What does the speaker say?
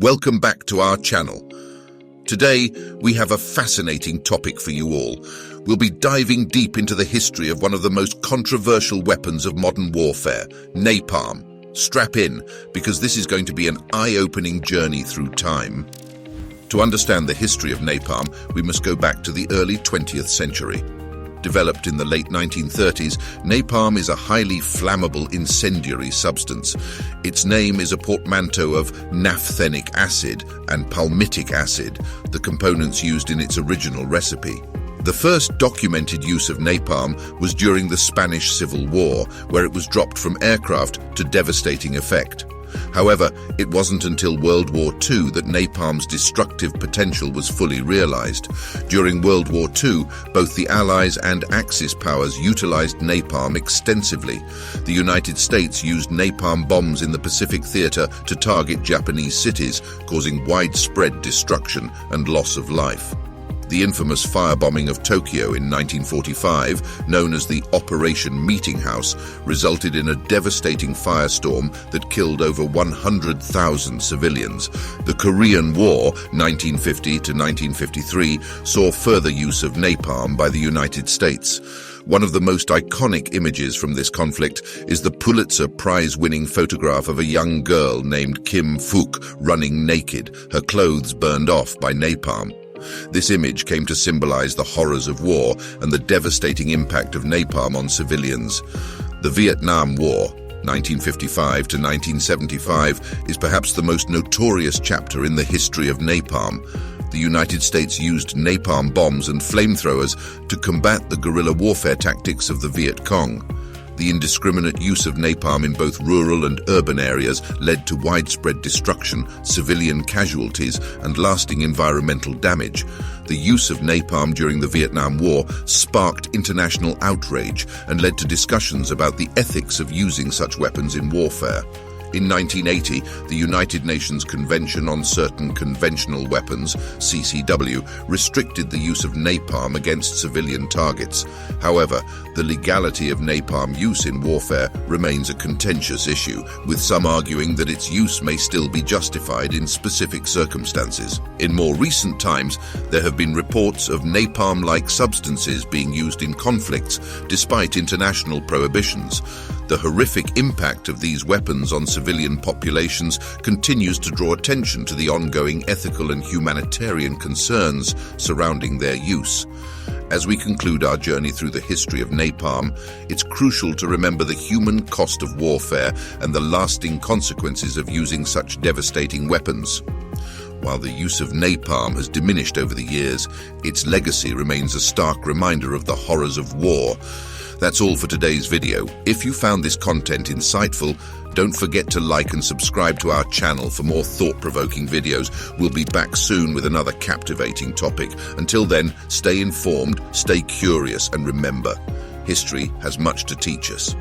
Welcome back to our channel. Today, we have a fascinating topic for you all. We'll be diving deep into the history of one of the most controversial weapons of modern warfare, napalm. Strap in, because this is going to be an eye-opening journey through time. To understand the history of napalm, we must go back to the early 20th century. Developed in the late 1930s, napalm is a highly flammable incendiary substance. Its name is a portmanteau of naphthenic acid and palmitic acid, the components used in its original recipe. The first documented use of napalm was during the Spanish Civil War, where it was dropped from aircraft to devastating effect. However, it wasn't until World War II that napalm's destructive potential was fully realized. During World War II, both the Allies and Axis powers utilized napalm extensively. The United States used napalm bombs in the Pacific Theater to target Japanese cities, causing widespread destruction and loss of life. The infamous firebombing of Tokyo in 1945, known as the Operation Meeting House, resulted in a devastating firestorm that killed over 100,000 civilians. The Korean War, 1950 to 1953, saw further use of napalm by the United States. One of the most iconic images from this conflict is the Pulitzer Prize-winning photograph of a young girl named Kim Phuc running naked, her clothes burned off by napalm. This image came to symbolize the horrors of war and the devastating impact of napalm on civilians. The Vietnam War, 1955 to 1975, is perhaps the most notorious chapter in the history of napalm. The United States used napalm bombs and flamethrowers to combat the guerrilla warfare tactics of the Viet Cong. The indiscriminate use of napalm in both rural and urban areas led to widespread destruction, civilian casualties, and lasting environmental damage. The use of napalm during the Vietnam War sparked international outrage and led to discussions about the ethics of using such weapons in warfare. In 1980, the United Nations Convention on Certain Conventional Weapons, CCW, restricted the use of napalm against civilian targets. However, the legality of napalm use in warfare remains a contentious issue, with some arguing that its use may still be justified in specific circumstances. In more recent times, there have been reports of napalm-like substances being used in conflicts, despite international prohibitions. The horrific impact of these weapons on civilian populations continues to draw attention to the ongoing ethical and humanitarian concerns surrounding their use. As we conclude our journey through the history of napalm, it's crucial to remember the human cost of warfare and the lasting consequences of using such devastating weapons. While the use of napalm has diminished over the years, its legacy remains a stark reminder of the horrors of war. That's all for today's video. If you found this content insightful, don't forget to like and subscribe to our channel for more thought-provoking videos. We'll be back soon with another captivating topic. Until then, stay informed, stay curious, and remember, history has much to teach us.